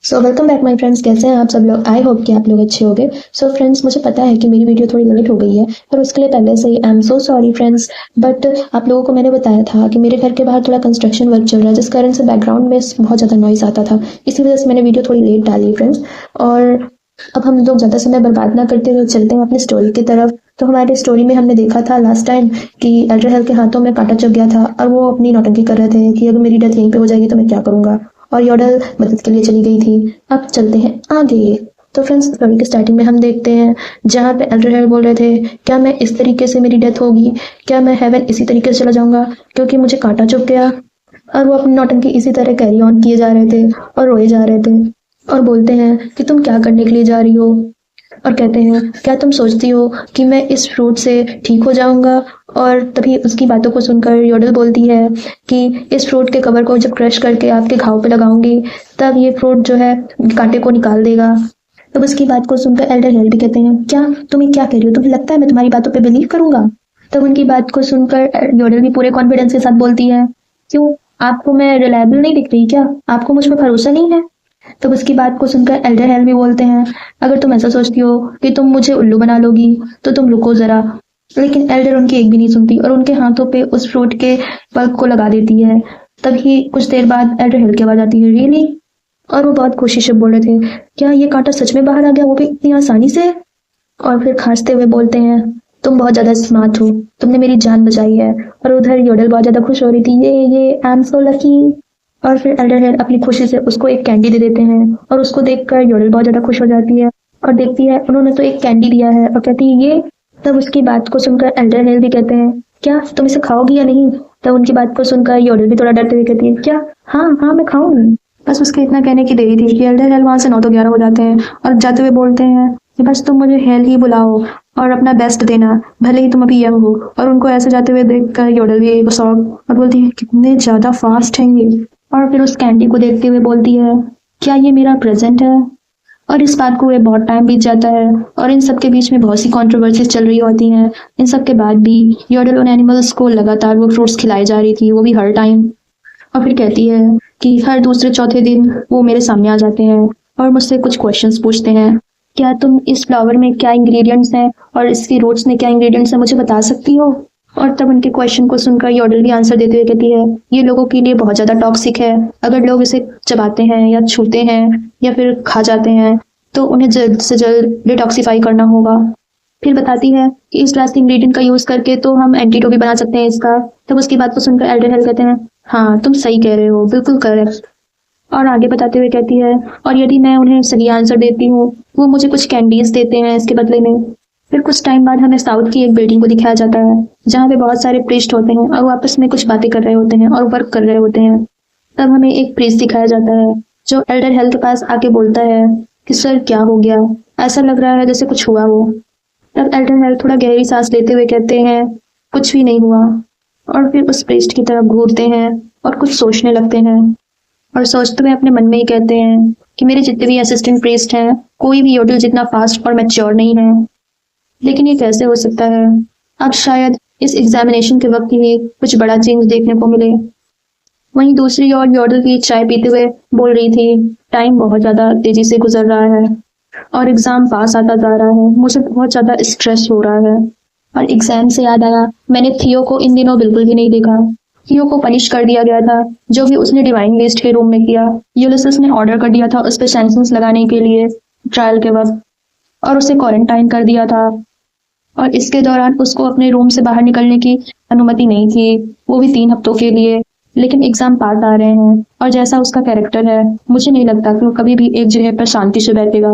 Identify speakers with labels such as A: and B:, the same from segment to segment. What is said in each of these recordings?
A: Welcome back my friends. कैसे हैं आप सब लोग? आई होप कि आप लोग अच्छे होंगे। फ्रेंड्स, मुझे पता है कि मेरी वीडियो थोड़ी लेट हो गई है, पर उसके लिए पहले से ही I am so sorry friends. But आप लोगों को मैंने बताया था कि मेरे घर के बाहर थोड़ा कंस्ट्रक्शन वर्क चल रहा है, जिस कारण से बैकग्राउंड में बहुत ज़्यादा नॉइस आता था। इसी वजह से मैंने वीडियो थोड़ी लेट डाली फ्रेंड्स। और अब हम लोग ज़्यादा समय बर्बाद ना करते हुए चलते हैं अपनी स्टोरी की तरफ। तो हमारी स्टोरी में हमने देखा था लास्ट टाइम कि एल्डर हेल के हाथों में कांटा चुभ गया था और वो अपनी नौटंकी कर रहे थे कि अगर मेरी डेथ यहीं पे हो जाएगी तो मैं क्या करूँगा। और योडल मदद के लिए चली गई थी। अब चलते हैं आगे। तो फ्रेंड्स, स्टोरी के स्टार्टिंग में हम देखते हैं जहाँ पे एल्डर हेल बोल रहे थे, क्या मैं इस तरीके से मेरी डेथ होगी, क्या मैं हेवन इसी तरीके से चला जाऊंगा क्योंकि मुझे कांटा चुभ गया। और वो अपनी नौटंकी इसी तरह कैरी ऑन किए जा रहे थे और रोए जा रहे थे। और बोलते हैं कि तुम क्या करने के लिए जा रही हो। और कहते हैं, क्या तुम सोचती हो कि मैं इस फ्रूट से ठीक हो जाऊंगा। और तभी उसकी बातों को सुनकर योडल बोलती है कि इस फ्रूट के कवर को जब क्रश करके आपके घाव पे लगाऊंगी तब ये फ्रूट जो है कांटे को निकाल देगा। तब उसकी बात को सुनकर एल्डर हेल भी कहते हैं, क्या तुम्हें क्या कह रही हो? तुम्हें लगता है मैं तुम्हारी बातों पे बिलीव करूंगा? तब उनकी बात को सुनकर योडल भी पूरे कॉन्फिडेंस के साथ बोलती है, क्यों, आपको मैं रिलायबल नहीं दिख रही क्या? आपको मुझ पर भरोसा नहीं है? तब उसकी बात को सुनकर एल्डर हेल भी बोलते हैं, अगर तुम ऐसा सोचती हो कि तुम मुझे उल्लू बना लोगी तो तुम रुको जरा। लेकिन एल्डर उनकी एक भी नहीं सुनती और उनके हाथों पे उस फ्रूट के पल्प को लगा देती है। तभी कुछ देर बाद एल्डर हेल की आवाज आती है, रियली? और वो बहुत खुशी से बोल रहे थे, क्या ये कांटा सच में बाहर आ गया, वो भी इतनी आसानी से? और फिर खांसते हुए बोलते हैं, तुम बहुत ज्यादा स्मार्ट हो, तुमने मेरी जान बचाई है। और उधर योडल बहुत ज्यादा खुश हो रही थी, ये आई एम सो लकी। और फिर एल्डर हेल अपनी खुशी से उसको एक कैंडी दे देते हैं और उसको देखकर योडल बहुत ज्यादा खुश हो जाती है और देखती है उन्होंने तो एक कैंडी दिया है और कहती है ये। तब उसकी बात को सुनकर एल्डर हेल भी कहते हैं, क्या तुम इसे खाओगी या नहीं? तब उनकी बात को सुनकर योडल भी थोड़ा डरते हुए कहती है, क्या? हाँ हाँ, मैं खाऊंगी। बस उसके इतना कहने की देरी थी कि एल्डर हेल वहां से 9 तो 11 हो जाते हैं और जाते हुए बोलते हैं कि बस तुम मुझे हेल ही बुलाओ और अपना बेस्ट देना, भले ही तुम अभी यंग हो। और उनको ऐसे जाते हुए देखकर योडल भी शॉक और बोलती है, कितने ज्यादा फास्ट हैं ये। और फिर उस कैंडी को देखते हुए बोलती है, क्या ये मेरा प्रेजेंट है? और इस बात को हुए बहुत टाइम बीत जाता है और इन सब के बीच में बहुत सी कंट्रोवर्सीज चल रही होती हैं। इन सब के बाद भी योडल उन एनिमल्स को लगातार वो फ्रूट्स खिलाई जा रही थी, वो भी हर टाइम। और फिर कहती है कि हर दूसरे चौथे दिन वो मेरे सामने आ जाते हैं और मुझसे कुछ क्वेश्चंस पूछते हैं, क्या तुम इस फ्लावर में क्या इंग्रेडिएंट्स हैं और इसकी रूट्स में क्या इंग्रेडिएंट्स हैं मुझे बता सकती हो? और तब उनके क्वेश्चन को सुनकर योडल भी आंसर देते हुए कहती है, ये लोगों के लिए बहुत ज्यादा टॉक्सिक है। अगर लोग इसे चबाते हैं या छूते हैं या फिर खा जाते हैं तो उन्हें जल्द से जल्द डिटॉक्सिफाई करना होगा। फिर बताती है कि इस लास्ट इंग्रेडिएंट का यूज करके तो हम एंटीडोट भी बना सकते हैं इसका। तब उसकी बात को सुनकर एल्डर हेल कहते हैं, हाँ तुम सही कह रहे हो, बिल्कुल करेक्ट। और आगे बताते हुए कहती है, और यदि मैं उन्हें सही आंसर देती हूँ वो मुझे कुछ कैंडीज देते हैं इसके बदले में। फिर कुछ टाइम बाद हमें साउथ की एक बिल्डिंग को दिखाया जाता है जहाँ पे बहुत सारे प्रीस्ट होते हैं और वो आपस में कुछ बातें कर रहे होते हैं और वर्क कर रहे होते हैं। तब हमें एक प्रीस्ट दिखाया जाता है जो एल्डर हेल के पास आके बोलता है कि सर क्या हो गया, ऐसा लग रहा है जैसे कुछ हुआ हो। तब एल्डर हेल थोड़ा गहरी सांस लेते हुए कहते हैं, कुछ भी नहीं हुआ। और फिर उस प्रीस्ट की तरफ घूरते हैं और कुछ सोचने लगते हैं और सोचते हुए अपने मन में ही कहते हैं कि मेरे जितने भी असिस्टेंट प्रीस्ट हैं कोई भी योडल जितना फास्ट और मैच्योर नहीं है। लेकिन ये कैसे हो सकता है? अब शायद इस एग्जामिनेशन के वक्त ही कुछ बड़ा चेंज देखने को मिले। वहीं दूसरी ओर योडल भी चाय पीते हुए बोल रही थी, टाइम बहुत ज्यादा तेजी से गुजर रहा है और एग्जाम पास आता जा रहा है, मुझे बहुत ज्यादा स्ट्रेस हो रहा है। और एग्जाम से याद आया, मैंने थियो को इन दिनों बिल्कुल भी नहीं देखा। थियो को पनिश कर दिया गया था जो भी उसने डिवाइन लिस्ट के रूम में किया। यूलिसिस ने ऑर्डर कर दिया था उस पर सेंटेंस लगाने के लिए ट्रायल के वक्त और उसे क्वारंटाइन कर दिया था। और इसके दौरान उसको अपने रूम से बाहर निकलने की अनुमति नहीं थी, वो भी 3 हफ्तों के लिए। लेकिन एग्जाम पास आ रहे हैं और जैसा उसका कैरेक्टर है मुझे नहीं लगता कि वो कभी भी एक जगह पर शांति से बैठेगा।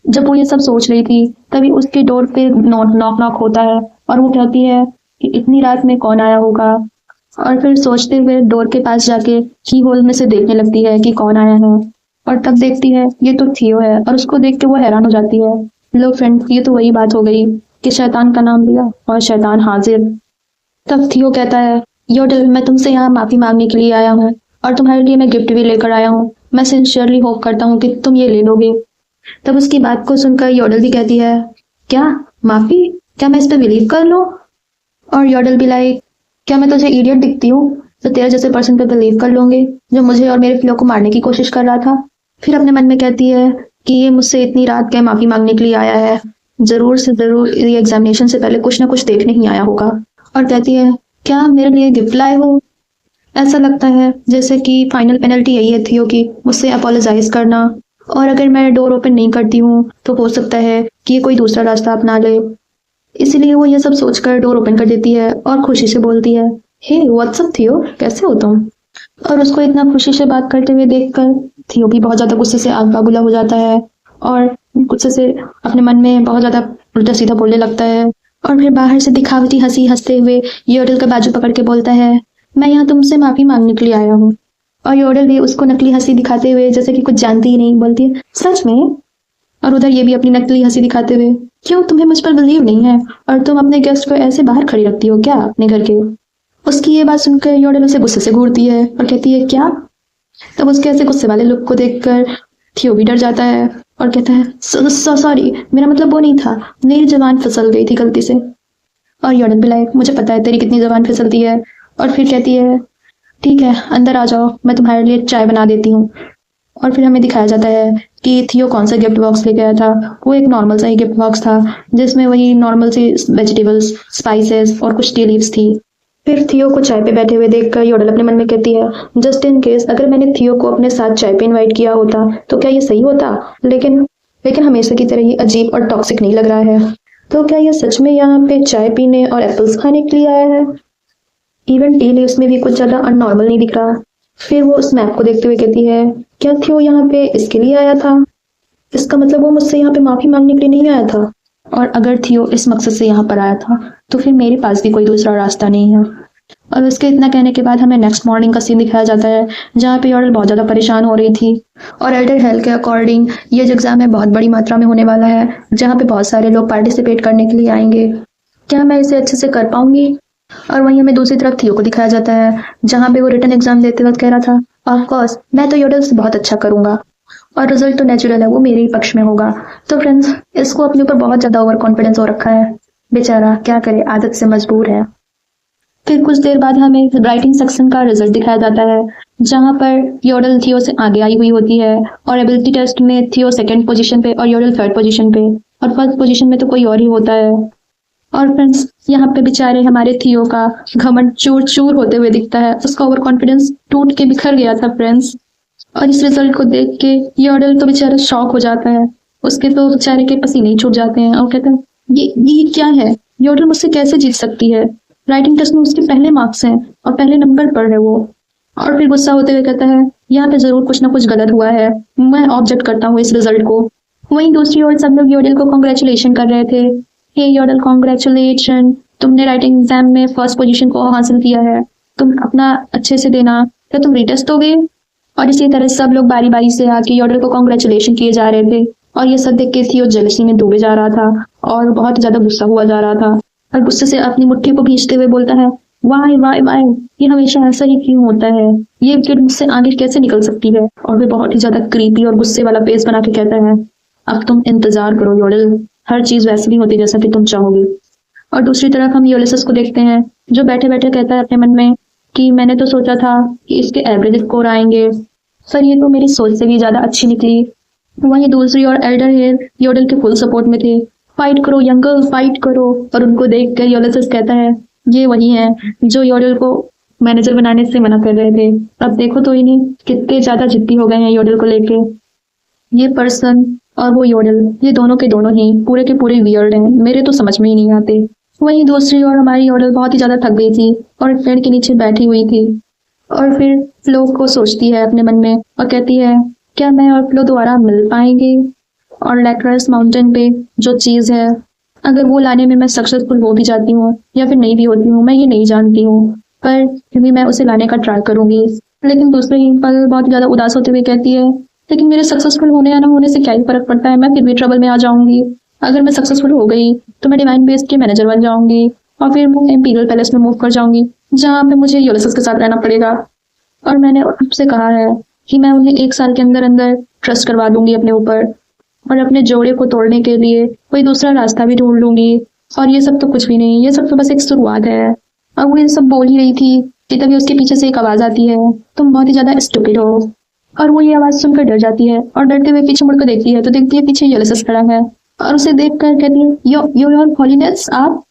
A: जब वो ये सब सोच रही थी तभी उसके डोर पे नॉक नॉक होता है और वो कहती है कि इतनी रात में कौन आया होगा। और फिर सोचते हुए डोर के पास जाके की होल में से देखने लगती है कि कौन आया है और तब देखती है ये तो थियो है और उसको देख के वो हैरान हो जाती है। लो फ्रेंड, ये तो वही बात हो गई कि शैतान का नाम लिया और शैतान हाजिर। तब थियो कहता है, योडल मैं तुमसे यहाँ माफी मांगने के लिए आया हूँ और तुम्हारे लिए मैं गिफ्ट भी लेकर आया हूँ। मैं सिंसियरली होप करता हूँ कि तुम ये ले लोगे। तब उसकी बात को सुनकर योडल भी कहती है, क्या माफी? क्या मैं इस पर बिलीव कर लूं? और योडल भी लाइक, क्या मैं तुझे इडियट दिखती हूँ तो तेरे जैसे पर्सन पे बिलीव कर लूंगी जो मुझे और मेरे फ्लो को मारने की कोशिश कर रहा था? फिर अपने मन में कहती है कि ये मुझसे इतनी रात क्या माफ़ी मांगने के लिए आया है, ज़रूर से ज़रूर ये एग्जामिनेशन से पहले कुछ ना कुछ देखने ही आया होगा। और कहती है, क्या मेरे लिए गिफ्ट लाए हो? ऐसा लगता है जैसे कि फाइनल पेनल्टी यही है थियो की, मुझसे अपोलोजाइज करना, और अगर मैं डोर ओपन नहीं करती हूँ तो हो सकता है कि ये कोई दूसरा रास्ता अपना ले। इसीलिए वो ये सब सोचकर डोर ओपन कर देती है और खुशी से बोलती है, हे व्हाट्सअप थियो, कैसे हो तुम? और उसको इतना खुशी से बात करते हुए देखकर थियो भी बहुत ज्यादा गुस्से से आग बबूला हो जाता है और गुस्से से अपने मन में बहुत ज्यादा उल्टा सीधा बोलने लगता है। और फिर बाहर से दिखावटी हंसी हंसते हुए योडल का बाजू पकड़ के बोलता है, मैं यहाँ तुमसे माफी मांगने के लिए आया हूँ। और योडल भी उसको नकली हंसी दिखाते हुए जैसे कि कुछ जानती ही नहीं बोलती है, सच में? और उधर ये भी अपनी नकली हंसी दिखाते हुए, क्यों तुम्हें मुझ पर बिलीव नहीं है और तुम अपने गेस्ट को ऐसे बाहर खड़ी रखती हो क्या अपने घर के? उसकी ये बात सुनकर योडल उसे गुस्से से घूरती है और कहती है, क्या? तब उसके ऐसे गुस्से वाले लुक को देखकर थियो भी डर जाता है और कहता है, सॉरी, मेरा मतलब वो नहीं था, मेरी जबान फिसल गई थी गलती से। और योडल भी लाइक, मुझे पता है तेरी कितनी जबान फिसलती है। और फिर कहती है, ठीक है अंदर आ जाओ, मैं तुम्हारे लिए चाय बना देती हूँ। और फिर हमें दिखाया जाता है कि थियो कौन सा गिफ्ट बॉक्स लेके आया था। वो एक नॉर्मल सा ही गिफ्ट बॉक्स था जिसमें वही नॉर्मल सी वेजिटेबल्स, स्पाइसेस और कुछ टी लीव्स थी। फिर थियो को चाय पे बैठे हुए देखकर योडल अपने मन में कहती है, जस्ट इन केस अगर मैंने थियो को अपने साथ चाय पे इनवाइट किया होता तो क्या ये सही होता? लेकिन लेकिन हमेशा की तरह ये अजीब और टॉक्सिक नहीं लग रहा है। तो क्या ये सच में यहाँ पे चाय पीने और एप्पल्स खाने के लिए आया है? इवन टी लीव्स में भी कुछ ज्यादा अननॉर्मल नहीं दिख रहा। फिर वो उस मैप को देखते हुए कहती है, क्या थियो यहाँ पे इसके लिए आया था? इसका मतलब वो मुझसे यहाँ पे माफी मांगने के लिए नहीं आया था। और अगर थियो इस मकसद से यहाँ पर आया था तो फिर मेरे पास भी कोई दूसरा रास्ता नहीं है। और उसके इतना कहने के बाद हमें नेक्स्ट मॉर्निंग का सीन दिखाया जाता है जहाँ पे योडल बहुत ज़्यादा परेशान हो रही थी। और एल्डर हेल के अकॉर्डिंग ये जो एग्ज़ाम है बहुत बड़ी मात्रा में होने वाला है जहाँ पे बहुत सारे लोग पार्टिसिपेट करने के लिए आएंगे। क्या मैं इसे अच्छे से कर पाऊंगी? और वहीं हमें दूसरी तरफ थियो को दिखाया जाता है जहाँ पे वो रिटर्न एग्जाम देते वक्त कह रहा था, ऑफ कोर्स मैं तो योडल से बहुत अच्छा करूंगा और रिजल्ट तो नेचुरल है, वो मेरे ही पक्ष में होगा। तो फ्रेंड्स, इसको अपने ऊपर बहुत ज्यादा ओवर कॉन्फिडेंस हो रखा है, बेचारा क्या करे, आदत से मजबूर है। फिर कुछ देर बाद हमें राइटिंग सेक्शन का रिजल्ट दिखाया जाता है जहां पर योडल थियो से आगे आई हुई होती है और एबिलिटी टेस्ट में थियो सेकंड पोजीशन पे और योडल थर्ड पोजीशन पे और फर्स्ट पोजीशन में तो कोई और ही होता है। और फ्रेंड्स, यहाँ पे बेचारे हमारे थियो का घमंड चूर चूर होते हुए दिखता है, उसका ओवर कॉन्फिडेंस टूट के बिखर गया था फ्रेंड्स। और इस रिजल्ट को देख के योडल तो बेचारा शॉक हो जाता है, उसके तो बेचारे के पसीने ही छूट जाते हैं और कहते हैं, ये क्या है, योडल मुझसे कैसे जीत सकती है? राइटिंग टेस्ट में उसके पहले मार्क्स हैं और पहले नंबर पर है वो। और फिर गुस्सा होते हुए कहता है, यहाँ पे जरूर कुछ ना कुछ गलत हुआ है, मैं ऑब्जेक्ट करता हूँ इस रिजल्ट को। वहीं दूसरी ओर सब लोग योडल को कॉन्ग्रेचुलेशन कर रहे थे, हे योडल कॉन्ग्रेचुलेशन, तुमने राइटिंग एग्जाम में फर्स्ट पोजीशन को हासिल किया है, तुम अपना अच्छे से देना, तो तुम रीटेस्ट दोगे। और इसी तरह सब लोग बारी बारी से आके योडल को कॉन्ग्रेचुलेशन किए जा रहे थे और ये सब देख के थियो जेलसी में डूबे जा रहा था और बहुत ज्यादा गुस्सा हुआ जा रहा था और गुस्से से अपनी मुट्ठी को भींचते हुए बोलता है, वाई वाई वाई, ये हमेशा ऐसा ही क्यों होता है, ये किड मुझसे आगे कैसे निकल सकती है? और वे बहुत ही ज्यादा क्रीपी और गुस्से वाला फेस बना के कहता है, अब तुम इंतजार करो योडल, हर चीज वैसे नहीं होती जैसा कि तुम चाहोगे। और दूसरी तरफ हम यूलिसस को देखते हैं जो बैठे बैठे कहता है अपने मन में कि मैंने तो सोचा था कि इसके एवरेज स्कोर आएंगे, पर ये तो मेरी सोच से भी ज्यादा अच्छी निकली। वहीं दूसरी ओर एल्डर हेल योडल के फुल सपोर्ट में थे, फाइट करो यंगल, फाइट करो। और उनको देख कर यूलिसस कहता है, ये वही है जो योडल को मैनेजर बनाने से मना कर रहे थे, अब देखो तो इन्हीं कितने ज्यादा जिद्दी हो गए हैं योडल को लेके। ये पर्सन और वो योडल, ये दोनों के दोनों ही पूरे के पूरे वियर्ड हैं, मेरे तो समझ में ही नहीं आते। वहीं दूसरी ओर हमारी योडल बहुत ही ज्यादा थक गई थी और पेड़ के नीचे बैठी हुई थी और फिर फ्लो को सोचती है अपने मन में और कहती है, क्या मैं और फ्लो दोबारा मिल पाएंगे? और लैक्रस माउंटेन पे जो चीज है, अगर वो लाने में मैं सक्सेसफुल हो भी जाती हूँ या फिर नहीं भी होती हूँ, मैं ये नहीं जानती हूँ, पर फिर भी मैं उसे लाने का ट्राई करूंगी। लेकिन दूसरे ही पल बहुत ज्यादा उदास होते हुए कहती है, लेकिन मेरे सक्सेसफुल होने या ना होने से क्या ही फर्क पड़ता है, मैं फिर भी ट्रबल में आ जाऊंगी। अगर मैं सक्सेसफुल हो गई तो मैं डिवाइन बेस्ट के मैनेजर बन जाऊंगी और फिर मैं इंपीरियल पैलेस में मूव कर जाऊंगी जहाँ पे मुझे यूलिसस के साथ रहना पड़ेगा। और मैंने आपसे कहा है कि मैं उन्हें 1 साल के अंदर अंदर ट्रस्ट करवा दूंगी अपने ऊपर और अपने जोड़े को तोड़ने के लिए कोई दूसरा रास्ता भी ढूंढ लूंगी। और ये सब तो कुछ भी नहीं, ये सब तो बस एक शुरुआत है। अब वो ये सब बोल ही रही थी कि तभी उसके पीछे से एक आवाज आती है, तुम बहुत ही ज्यादा स्टूपिड हो। और वो ये आवाज सुनकर डर जाती है और डरते हुए पीछे मुड़कर देखती है तो देखती है पीछे यूलियस खड़ा है और उसे देखकर कहती है योर हॉलीनेस आप।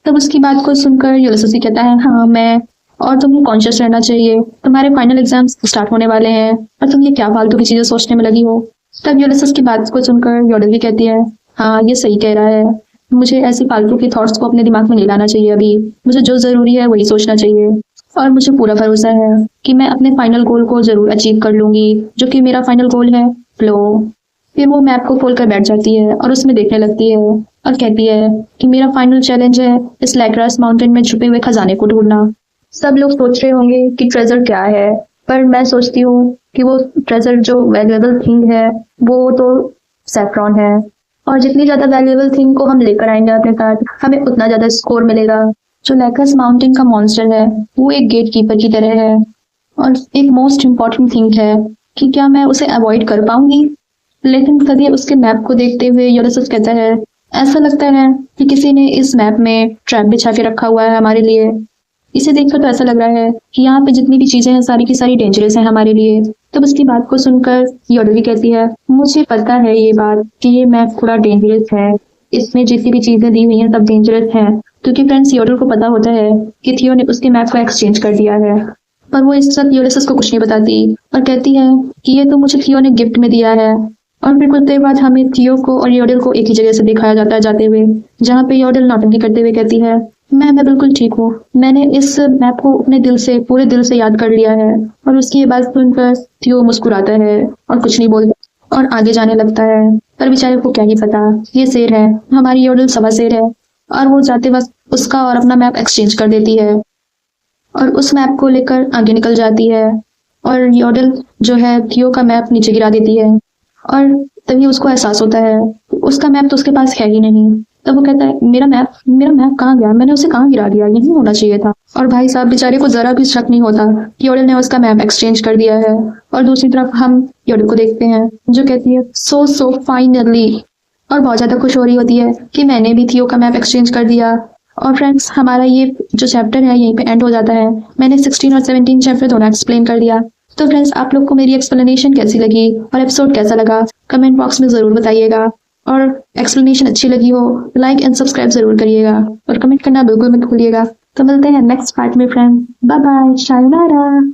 A: तब उसकी बात को सुनकर यूलियस उसे कहता है हाँ मैं, और तुम्हें कॉन्शियस रहना चाहिए, तुम्हारे फाइनल एग्जाम्स स्टार्ट होने वाले हैं और तुम ये क्या फालतू की चीजें सोचने में लगी हो। तब यूलियस की बात को सुनकर योडल भी कहती है हाँ ये सही कह रहा है, मुझे ऐसी फालतू की थॉट्स को अपने दिमाग में नहीं लाना चाहिए, अभी मुझे जो जरूरी है वही सोचना चाहिए और मुझे पूरा भरोसा है कि मैं अपने फाइनल गोल को जरूर अचीव कर लूंगी, जो कि मेरा फाइनल गोल है फ्लो। फिर वो मैप को खोलकर बैठ जाती है और उसमें देखने लगती है और कहती है कि मेरा फाइनल चैलेंज है इस लैक्रास माउंटेन में छुपे हुए खजाने को ढूंढना। सब लोग सोच रहे होंगे कि ट्रेजर क्या है, पर मैं सोचती हूँ कि वो ट्रेजर जो वैल्यूएबल थिंग है वो तो सैफ्रॉन है, और जितनी ज्यादा वैल्यूएबल थिंग को हम लेकर आएंगे अपने साथ हमें उतना ज्यादा स्कोर मिलेगा। जो लैक्रास माउंटेन का मॉन्स्टर है वो एक गेट कीपर की तरह है और एक मोस्ट इम्पॉर्टेंट थिंग है कि क्या मैं उसे अवॉइड कर पाऊंगी। लेकिन तभी उसके मैप को देखते हुए यूलियस कहता है ऐसा लगता है कि किसी ने इस मैप में ट्रैप बिछा के रखा हुआ है हमारे लिए। इसे देखकर तो ऐसा लग रहा है कि यहाँ पे जितनी भी चीजें हैं सारी की सारी डेंजरस हैं हमारे लिए। तब उसकी बात को सुनकर योडल भी कहती है मुझे पता है ये बात कि ये मैप थोड़ा डेंजरस है, इसमें जितनी भी चीजें दी हुई हैं सब डेंजरस हैं, क्योंकि फ्रेंड्स योडल को पता होता है कि थियो ने उसके मैप को एक्सचेंज कर दिया है। पर वो इस वक्त यूलियस को कुछ नहीं बताती और कहती है कि ये तो मुझे थियो ने गिफ्ट में दिया है। और फिर कुछ देर बाद हमें थियो को और योडल को एक ही जगह से दिखाया जाता है जाते हुए, जहाँ पे योडल नौटंकी करते हुए कहती है मैं बिल्कुल ठीक हूँ, मैंने इस मैप को अपने दिल से पूरे दिल से याद कर लिया है। और उसकी ये बात सुनकर थियो मुस्कुराता है और कुछ नहीं बोलता और आगे जाने लगता है। पर बेचारे को क्या ही पता ये शेर है, हमारी योडल सवा शेर है, और वो जाते वक्त उसका और अपना मैप एक्सचेंज कर देती है और उस मैप को लेकर आगे निकल जाती है और योडल जो है थियो का मैप नीचे गिरा देती है। और तभी उसको एहसास होता है उसका मैप तो उसके पास है ही नहीं। तब वो कहता है मेरा मैप कहाँ गया, मैंने उसे कहाँ गिरा दिया, यही होना चाहिए था। और भाई साहब बेचारे को जरा भी शक नहीं होता कि योडल ने उसका मैप एक्सचेंज कर दिया है। और दूसरी तरफ हम योडल को देखते हैं जो कहती है सो फाइनली, और बहुत ज्यादा खुश हो रही होती है कि मैंने भी थियो का मैप एक्सचेंज कर दिया। और फ्रेंड्स हमारा ये जो चैप्टर है यहीं पे एंड हो जाता है। मैंने 16 और 17 चैप्टर दोनों एक्सप्लेन कर दिया। तो फ्रेंड्स आप लोग को मेरी एक्सप्लेनेशन कैसी लगी और एपिसोड कैसा लगा कमेंट बॉक्स में जरूर बताइएगा, और एक्सप्लेनेशन अच्छी लगी हो लाइक एंड सब्सक्राइब जरूर करिएगा और कमेंट करना बिल्कुल मत भूलिएगा। तो मिलते हैं नेक्स्ट पार्ट में फ्रेंड्स, बाय बाय, शायोनारा।